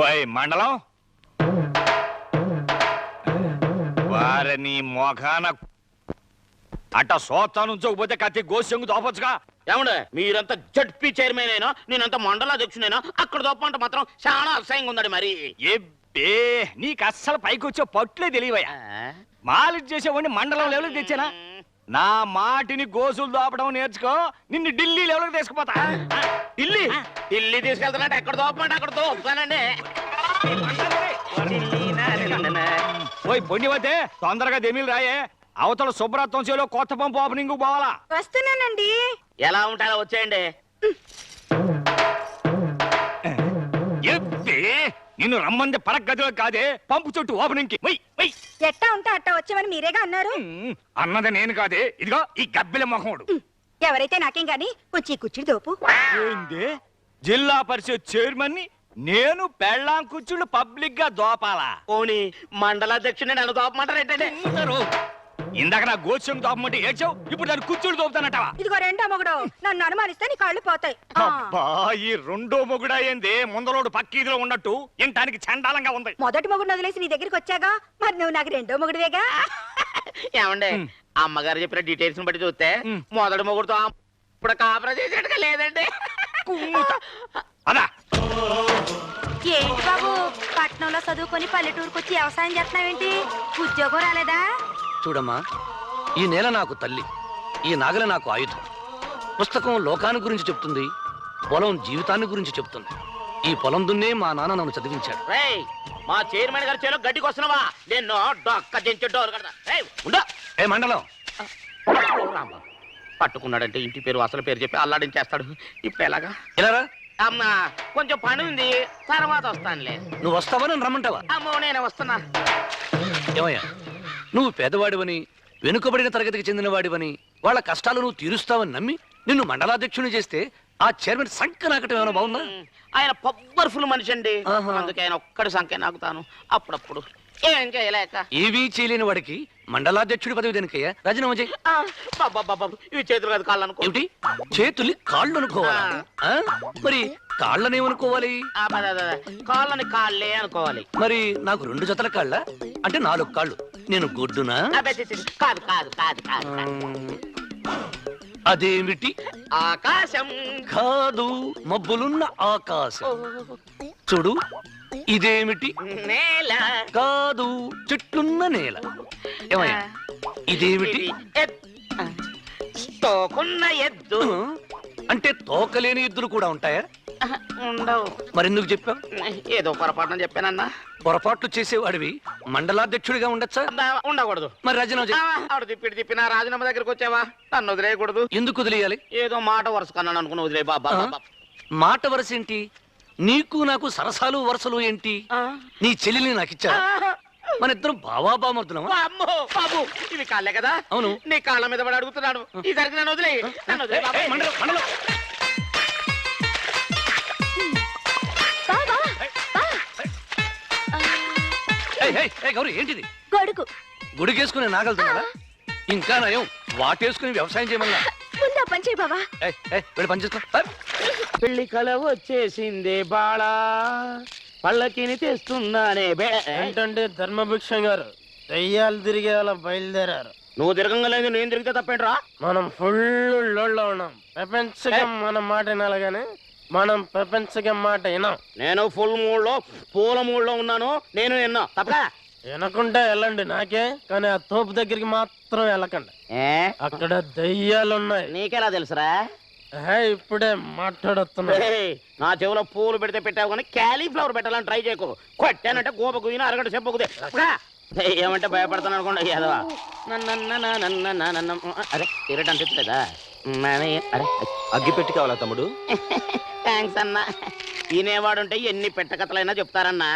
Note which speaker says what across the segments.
Speaker 1: ఓయ్ మండలం వారిని మోఖాన అట్ట సోతా నుంచోకపోతే కత్తి గోసెంగు దోపచ్చుగా.
Speaker 2: ఏమండే మీరంతా జడ్పీ చైర్మన్ అయినా నేనంతా మండలాధ్యక్షునైనా అక్కడ దోపంట మాత్రం చాలా అసహ్యంగా ఉందండి మరి.
Speaker 1: ఏ నీకు అస్సలు పైకి వచ్చే పట్లే తెలియవయ్యా. మాలిష్ చేసేవాడిని మండలం లెవెల్కి తెచ్చానా? నా మాటిని గోసులు దోపడం నేర్చుకో, నిన్ను ఢిల్లీ లెవెల్కి తీసుకుపోతా.
Speaker 2: ఢిల్లీ తీసుకెళ్తానంటే ఎక్కడ దోపమంటే అక్కడ దోపుతానండి.
Speaker 1: పోయి పొండివతే తొందరగా దెమిలు రాయే. అవతల శుభ్రత్వం చేలో కొత్త పంపు ఓపెనింగ్ పోవాలా.
Speaker 3: వస్తున్నానండి.
Speaker 2: ఎలా ఉంటారో వచ్చేయండి.
Speaker 1: నిన్ను రమ్మంది పడక గదిలో కాదే, పంపు చుట్టూ ఓపెనింగ్ కి.
Speaker 3: ఎట్టా ఉంటే అట్టా వచ్చామని మీరేగా అన్నారు.
Speaker 1: అన్నది నేను కాదే, ఇదిగో ఈ గబ్బిల మొహముడు.
Speaker 3: ఎవరైతే నాకేం గాని వచ్చి కూర్చుని దోపు.
Speaker 1: ఏంది జిల్లా పరిషత్ చైర్మన్ ని నేను పెళ్ళాం కూర్చుండు పబ్లిక్ గా దోపాలా?
Speaker 2: పోనీ మండలాధ్యక్షుని నన్ను దోపమంటారేంటండి?
Speaker 1: ఇందాక నా గోత్సం దోపమంటే ఏడ్చావు, ఇప్పుడు దాన్ని కూర్చుని దోపుతానటవా?
Speaker 3: ఇదిగో రెండో మొగుడు నన్ను అనుమానిస్తే నీ కళ్ళు పోతాయి.
Speaker 1: అబ్బా ఈ రెండో మొగుడా ఏంది? ముందలోడు పక్కీదిలో ఉన్నట్టు ఇంటానికి చండాలంగా ఉంది.
Speaker 3: మొదటి మొగుడు వదిలేసి నీ దగ్గరికి వచ్చాగా, మరి నువ్వు నాకు రెండో మొగుడువేగా.
Speaker 2: ఏమండి అమ్మగారు చెప్పిన డీటెయిల్స్ బట్టి చూస్తే మొదటి మొగుడుతో ఇప్పుడు కాపురం చేసేట్టుగా లేదండి.
Speaker 1: అదా
Speaker 3: ఏంటి బాబు పట్నంలో చదువుకొని పల్లెటూరుకు వచ్చి వ్యవసాయం చేస్తున్నావేంటి? ఉద్యోగం రాలేదా?
Speaker 4: చూడమ్మా, ఈ నేల నాకు తల్లి, ఈ నాగల నాకు ఆయుధం. పుస్తకం లోకాన్ని గురించి చెప్తుంది, పొలం జీవితాన్ని గురించి చెప్తుంది. ఈ పొలం దున్నే మా నాన్న నన్ను చదివించాడు.
Speaker 2: మా చైర్మన్ గారి చేలో గడ్డికి వస్తున్నావా? నేను డొక్క దించి డోర్ కడతా.
Speaker 4: ఏ మండలం
Speaker 2: పట్టుకున్నాడంటే ఇంటి పేరు అసలు పేరు చెప్పి అల్లాడించేస్తాడు. ఇప్పుడు ఎలాగా?
Speaker 4: ఇలారా
Speaker 2: అమ్మా కొంచెం పని ఉంది, తర్వాత వస్తానులే.
Speaker 4: నువ్వు వస్తావా నన్ను రమ్మంటావా?
Speaker 2: అమ్మో నేను వస్తున్నా.
Speaker 4: ఏమయ్యా, నువ్వు పేదవాడివని, వెనుకబడిన తరగతికి చెందిన వాడివని, వాళ్ళ కష్టాలు నువ్వు తీరుస్తావని నమ్మి నిన్ను మండలాధ్యక్షుని చేస్తే ఆ చైర్మన్ సంఖ్య నాకటం ఏమైనా బాగుందా?
Speaker 2: ఆయన పవర్ఫుల్ మనిషి అండి, అందుకే ఆయన ఒక్కడి సంఖ్య నాకుతాను అప్పుడప్పుడు. ఏం చేయలేక
Speaker 4: ఏవీ చేయలేని వాడికి మండలాధ్యక్షుడి పదవి దేనికయ్యా? రాజీనామా చేయి.
Speaker 2: ఇవి చేతులు కాదు కాళ్ళు అనుకో.
Speaker 4: ఏమిటి చేతుల్ని కాళ్ళు అనుకోవాలా? మరి కాళ్ళనేమనుకోవాలి?
Speaker 2: కాళ్ళని కాళ్ళే అనుకోవాలి.
Speaker 4: మరి నాకు 2 జతల కాళ్ళ అంటే 4 కాళ్ళు. నేను గొడ్డునా?
Speaker 2: కాదు కాదు కాదు కాదు.
Speaker 4: అదేమిటి?
Speaker 2: ఆకాశం
Speaker 4: కాదు, మబ్బులున్న ఆకాశం. చూడు, ఇదేమిటి?
Speaker 2: నేల
Speaker 4: కాదు, చెట్లున్న నేల. ఏమయ్యా, ఇదేమిటి?
Speaker 2: తోకున్న ఎద్దు.
Speaker 4: అంటే తోకలేని ఎద్దులు కూడా ఉంటాయా?
Speaker 2: ఉండవు.
Speaker 4: మరెందుకు చెప్పావు?
Speaker 2: ఏదో పొరపాటున చెప్పానన్నా.
Speaker 4: పొరపాట్లు చేసేవాడివి మండలాధ్యక్షుడిగా ఉండొచ్చా?
Speaker 2: ఉండకూడదు.
Speaker 4: మరి రాజీనామా
Speaker 2: ఆవిడ తిప్పినా రాజీనామా దగ్గరకు వచ్చావా? నన్ను వదిలేయకూడదు.
Speaker 4: ఎందుకు వదిలేయాలి?
Speaker 2: ఏదో మాట వరుస కన్నాను అనుకుని వదిలే. బాబా
Speaker 4: మాట వరుస ఏంటి? నీకు నాకు సరసాలు వరుసలు ఏంటి? నీ చెల్లెల్ని నాకిచ్చా? మన ఇద్దరం బావాబామర్దులమా?
Speaker 2: అమ్మో బాబు, ఇవి కాళ్ళే కదా.
Speaker 4: అవును.
Speaker 2: నీ కాళ్ళ మీద పడి అడుగుతున్నాడు. ఈసారికి నన్ను వదిలే.
Speaker 4: గౌరీ, ఏంటిది?
Speaker 3: గొడుగు.
Speaker 4: గుడికేసుకుని నాగలుతున్నారా? ఇంకా నయం వాటేసుకుని వ్యవసాయం చేయమన్నా.
Speaker 3: ముందు పని చేయి బాబా.
Speaker 4: వెళ్ళి పని చేసుకో.
Speaker 2: పెళ్లి కల వచ్చేసిందే బాళా, పళ్ళకిని తెస్తున్నానే.
Speaker 5: ఏంటంటే ధర్మభిక్షం గారు దెయ్యాలు తిరిగే వాళ్ళ బయలుదేరారు.
Speaker 2: నువ్వు తిరగలేదు, నేను తిరిగితే తప్పేంట్రా?
Speaker 5: మనం ఫుల్ లోడ్లో ఉన్నాం. ప్రపంచకం మన మాట వినాలగానే మనం ప్రపంచకం మాట వినాం.
Speaker 2: నేను ఫుల్ మూడ్ లో పూల మూడ్ లో ఉన్నాను. నేను విన్నా తప్ప.
Speaker 5: వినకుంటే వెళ్ళండి నాకే, కానీ ఆ తోపు దగ్గరికి మాత్రం వెళ్ళకండి. అక్కడ దెయ్యాలున్నాయి.
Speaker 2: నీకెలా తెలుసురా?
Speaker 5: ఇప్పుడే మాట్లాడుతున్నా.
Speaker 2: నా చెవులో పూలు పెడితే పెట్టావు కానీ క్యాలీఫ్లవర్ పెట్టాలని ట్రై చేయకు. కొట్టానంటే గోప కుయినా అరగంట చెప్పకుదే. ఏమంటే భయపడతాను అనుకోండి యాదవా. అరే తిరగటం అనిపించలేదా? అరే
Speaker 6: అగ్గి పెట్టి కావాలా తమ్ముడు?
Speaker 2: థ్యాంక్స్ అన్నా. తినేవాడుంటే ఎన్ని పెట్టకథలైనా చెప్తారన్నా.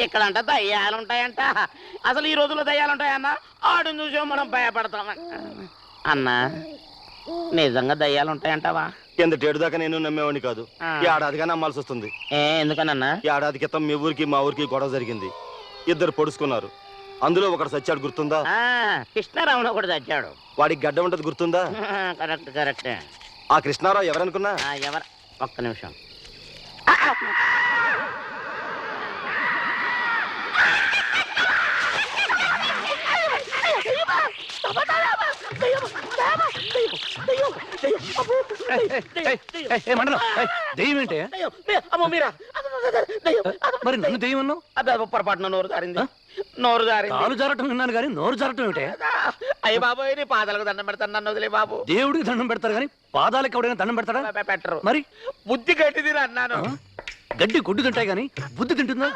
Speaker 2: ఇక్కడ అంట దయ్యాలుంటాయంట. అసలు ఈ రోజుల్లో దయ్యాలుంటాయన్నా? ఆడుని చూసే మనం భయపడతాం అన్నా. నిజంగా దయ్యాలుంటాయంటావా?
Speaker 6: కిందటేడు దాకా నేను నమ్మేవాడిని కాదు, ఏడాదిగా నమ్మాల్సి వస్తుంది.
Speaker 2: ఎందుకనన్నా?
Speaker 6: ఏడాది క్రితం మీ ఊరికి మా ఊరికి గొడవ జరిగింది. 2 పొడుచుకున్నారు. అందులో ఒకడు చచ్చాడు, గుర్తుందా?
Speaker 2: కృష్ణారావులో కూడా చచ్చాడు.
Speaker 6: వాడికి గడ్డ ఉంటది, గుర్తుందా?
Speaker 2: Correct correct.
Speaker 6: ఆ కృష్ణారావు ఎవరనుకున్నా?
Speaker 2: ఎవరు? ఒక్క నిమిషం.
Speaker 4: మండలం దెయ్యం ఏంటే? మరి నన్ను దెయ్యం అన్నావు?
Speaker 2: పొరపాటున నోరు జారింది. నోరు జారింది.
Speaker 4: కాలు జారటం విన్నాను కానీ నోరు జారటం ఏమిటే?
Speaker 2: అయ్య బాబోయ్, నీ పాదాలకు దండం పెడతాను, నన్ను వదిలే బాబు.
Speaker 4: దేవుడికి దండం పెడతారు కానీ పాదాలకు ఎవడైనా దండం పెడతాడా?
Speaker 2: పెట్టరు.
Speaker 4: మరి
Speaker 2: బుద్ధి గట్టిది అన్నాను.
Speaker 4: గడ్డి గుడ్డు తింటాయి కానీ బుద్ధి తింటుందా?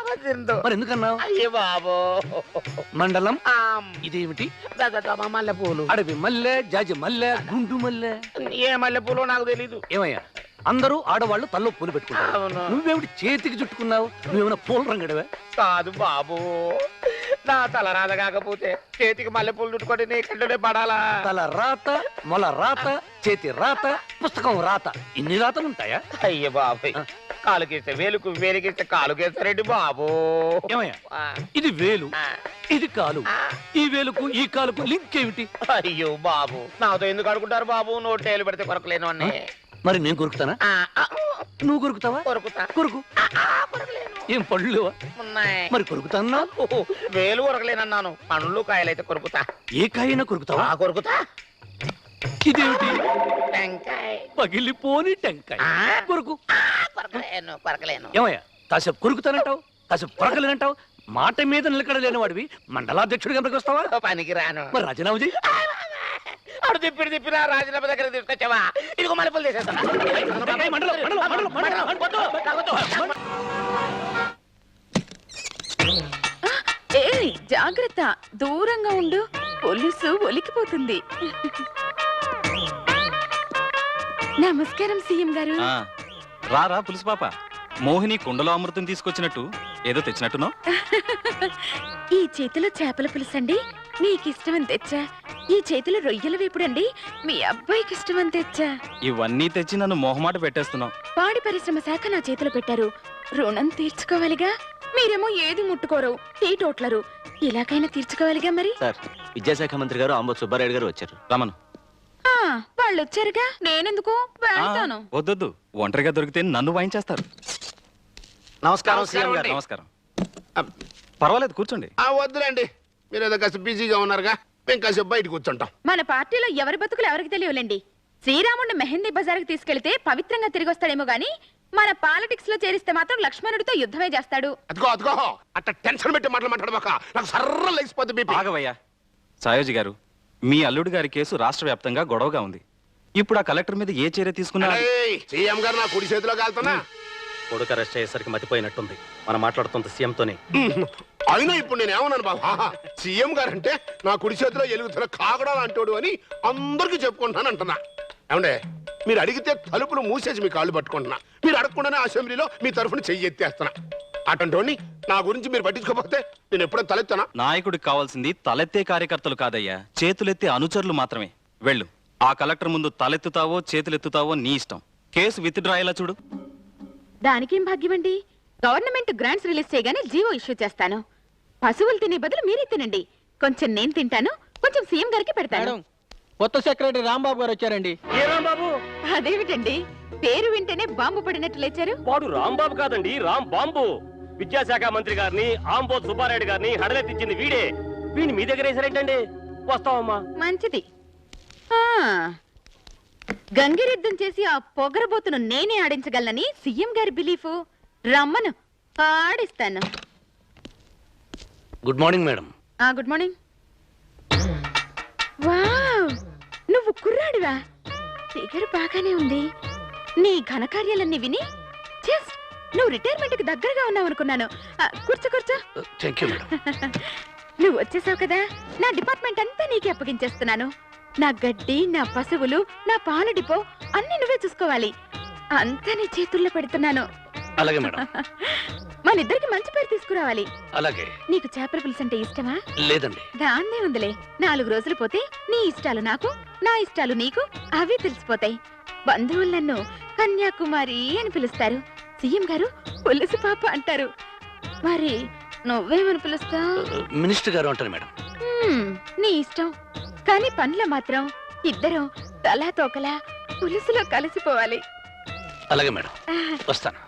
Speaker 4: మరి ఎందుకన్నావు?
Speaker 2: అయ్య బాబో.
Speaker 4: మండలం ఇదేమిటి?
Speaker 2: మల్లె పూలు.
Speaker 4: అడవి మల్లె, జాజి మల్లె, గుండు మల్లె.
Speaker 2: ఏ మల్లె పూలు నాకు తెలీదు.
Speaker 4: ఏమయ్యా, అందరూ ఆడవాళ్ళు తల్లో పూలు పెట్టుకుంటారు,
Speaker 2: అవును.
Speaker 4: నువ్వేమిటి చేతికి చుట్టుకున్నావు? నువ్వేమైనా పూల రంగడవే?
Speaker 2: కాదు బాబు, నా తల రాత కాకపోతే చేతికి మల్లె పూలు చుట్టుకొని నీ కంటనే పడాలా?
Speaker 4: తల రాత, మొల రాత, చేతి రాత, పుస్తకం రాత, ఇన్ని రాతలు ఉంటాయా?
Speaker 2: అయ్య బాబాయ్, కాలుకేస్తే వేలుకు, వేలుకేస్తే కాలుకేస్తారండి బాబు.
Speaker 4: ఏమయ్యా, ఇది వేలు, ఇది కాలు, ఈ వేలుకు ఈ కాలుకు లింక్ ఏమిటి?
Speaker 2: అయ్యో బాబు, నాతో ఎందుకు అడుగుంటారు బాబు? నోటేలు పెడితే కొరకలేను అన్నీ.
Speaker 4: మరి నేను కొరుకుతానా? నువ్వు కొరుకుతావా?
Speaker 2: కొరుకుతా.
Speaker 4: కొరుకు. ఏం పళ్ళు
Speaker 2: ఉన్నాయి
Speaker 4: మరి కొరుకుతాన్నా?
Speaker 2: వేలు కొరకలేనన్నాను, పండ్లు కాయలైతే కొరుకుతా.
Speaker 4: ఏ కాయైనా కొరుకుతావా?
Speaker 2: కొరుకుతా.
Speaker 4: ఇదేమిటి?
Speaker 2: టెంకాయ.
Speaker 4: పగిలిపోని టెంకాయ. కొరుకు.
Speaker 2: కొరకలేను, కొరకలేను.
Speaker 4: ఏమయ్యా, కాసేపు కొరుకుతానంటావు, కాసేపు కొరకలేనంటావు, మాట మీద నిలకడలేని వాడివి మండలాధ్యక్షుడిగా ఎందుకు వస్తావా?
Speaker 2: పనికి రాను.
Speaker 4: మరి రాజీనామా చెయ్యి.
Speaker 2: అడు తిప్పినా రాజీనామా దగ్గర తీసుకొచ్చావా? ఇదిగో మల్లెపూలు చేసేస్తాను.
Speaker 7: ఏయ్, జాగ్రత్త, దూరంగా ఉండు, పోలీసు ఒలికిపోతుంది. నమస్కారం సీఎం గారు.
Speaker 1: రారా పులుసు పాప, మోహిని కుండలో అమృతం తీసుకొచ్చినట్టు ఏదో తెచ్చినట్టున్నావు.
Speaker 7: ఈ చేతిలో చేపల పులుసండి, నీకిష్టమని తెచ్చా. ఈ చేతిలో రొయ్యల వేపుడండి, మీ అబ్బాయికి ఇష్టమని తెచ్చా.
Speaker 1: ఇవన్నీ తెచ్చి నన్ను మొహమాట పెట్టేస్తున్నావు.
Speaker 7: పాడి పరిశ్రమ శాఖ నా చేతిలో పెట్టారు, రుణం తీర్చుకోవాలిగా. మీరేమో ఏది ముట్టుకోరు, టీ టోట్లరు, ఇలాగైనా తీర్చుకోవాలిగా. మరి
Speaker 6: సార్, విద్యాశాఖ మంత్రి గారు ఆంబోతు సుబ్బారెడ్డి గారు వచ్చారు.
Speaker 1: రమను.
Speaker 7: వాళ్ళు వచ్చారుగా, నేనెందుకు వెళ్తాను.
Speaker 1: వద్దొద్దు, ఒంటరిగా దొరికితే నన్ను వాయించేస్తారు.
Speaker 6: నమస్కారం సీఎం గారు.
Speaker 1: నమస్కారం. పర్వాలేదు, కూర్చోండి.
Speaker 8: వద్దులేండి, మీరు ఏదో కాస్త బిజీగా ఉన్నారుగా, మేము కాసేపు బయటకు కూర్చుంటాం.
Speaker 7: మన పార్టీలో ఎవరి బతుకులు ఎవరికి తెలియలేండి. శ్రీరాముడిని మెహందీ బజార్కి తీసుకెళ్తే పవిత్రంగా తిరిగి వస్తాడేమో గాని, మన పాలిటిక్స్ లో చేరిస్తే మాత్రం లక్ష్మణుడితో యుద్ధమే చేస్తాడు.
Speaker 8: అదిగో అదిగో, అట్లా టెన్షన్ పెట్టి మాట్లాడమాక, నాకు సర్ర లేచిపోద్ది బీపీ.
Speaker 1: ఆగవయ్యా. సాయోజి గారు, మీ అల్లుడు గారి కేసు రాష్ట్ర వ్యాప్తంగా గొడవగా ఉంది. ఇప్పుడు ఆ కలెక్టర్ మీద ఏ చర్య తీసుకున్నా?
Speaker 8: సీఎం గారు నా కుడి చేతిలో కాలుతున్నా.
Speaker 6: కొడుకు అరెస్ట్ అయ్యేసరికి మతిపోయినట్టుంది, మనం మాట్లాడుతుంది సీఎంతోనే.
Speaker 8: అయినా ఇప్పుడు నేను ఏమన్నాను బాబా, సీఎం గారు అంటే నా కుడి చేతిలో ఎలుగుతున్న కాగడాలు అంటోడు అని అందరికీ చెప్పుకుంటాను అంటున్నా. ఏమండే, మీరు అడిగితే తలుపులు మూసేసి మీ కాళ్ళు పట్టుకుంటున్నా, మీరు అడగకుండానే అసెంబ్లీలో మీ తరఫున చెయ్యి ఎత్తేస్తున్నా. అటంటోని నా గురించి మీరు పట్టించుకోకపోతే నేను ఎప్పుడైనా తలెత్తానా?
Speaker 1: నాయకుడికి కావాల్సింది తలెత్తే కార్యకర్తలు కాదయ్యా, చేతులెత్తే అనుచరులు మాత్రమే. వెళ్ళు, ఆ కలెక్టర్ ముందు తలెత్తుతావో చేతులెత్తుతావో నీ ఇష్టం. కేసు విత్డ్రా అయ్యేలా చూడు.
Speaker 7: దానికేం భాగ్యమండి, గవర్నమెంట్ గ్రాంట్స్ రిలీజ్ చేయగానే జీవో ఇష్యూ చేస్తాను. పశువులు తినే బదులు మీరే తినండి. కొంచెం నేను తింటాను, కొంచెం సీఎం గారికి పెడతాను.
Speaker 5: కొత్త సెక్రటరీ రాంబాబు గారు వచ్చారండి.
Speaker 2: ఏ రాంబాబు?
Speaker 7: అదేమిటండి, పేరు వింటేనే బాంబు పడినట్టు లేచారు?
Speaker 9: వాడు రాంబాబు కాదండి, రామ్ బాంబు. విద్యాశాఖ మంత్రి గారిని, ఆంబోత్ సుబ్బారెడ్డి గారిని హడలెత్తించింది వీడే. వీడిని మీ దగ్గర వేసారేంటండి? వస్తావమ్మా.
Speaker 7: మంచిది. గంగిరెద్దుం చేసి ఆ పొగరబోతును నేనే ఆడించగలనని సీఎం గారి బిలీఫ్. రమ్మను, ఆడిస్తాను.
Speaker 4: Good morning madam.
Speaker 7: Good morning. Wow, నువ్వు కుర్రాడివా? ఫిగర్ బాగానే ఉంది. నీ ఘనకార్యాలన్నీ విని జస్ట్ నువ్వు రిటైర్మెంట్ కి దగ్గరగా ఉన్నావు అనుకున్నాను. కూర్చో కూర్చో.
Speaker 4: Thank you madam.
Speaker 7: నువ్వు వచ్చేసావు కదా, నా డిపార్ట్మెంట్ అంతా నీకే అప్పగించేస్తున్నాను. నా గడ్డి, నా పశువులు, నా పాల డిపో అన్ని నువ్వే చూసుకోవాలి. అంతా నీ చేతుల్లో పెడుతున్నాను.
Speaker 4: అలాగే మేడం.
Speaker 7: మనిద్దరికి మంచి పేరు తీసుకురావాలి.
Speaker 4: అలాగే.
Speaker 7: నీకు చేపల పులుసు అంటే ఇష్టమా?
Speaker 4: లేదండి.
Speaker 7: దాన్నే ఉందిలే, 4 రోజులు పోతే నీ ఇష్టాలు నాకు, నా ఇష్టాలు నీకు అవే తెలిసిపోతాయి. బంధువులు నన్ను కన్యాకుమారి అని పిలుస్తారు, సీఎం గారు పులుసు పాప అంటారు. మరి నువ్వేమని పిలుస్తావు?
Speaker 4: మినిస్టర్ గారు అంటారు మేడం.
Speaker 7: నీ ఇష్టం. కానీ పనిలో మాత్రం ఇద్దరం తలా తోకలా పులుసులో కలిసిపోవాలి.
Speaker 4: అలాగే మేడం, వస్తాను.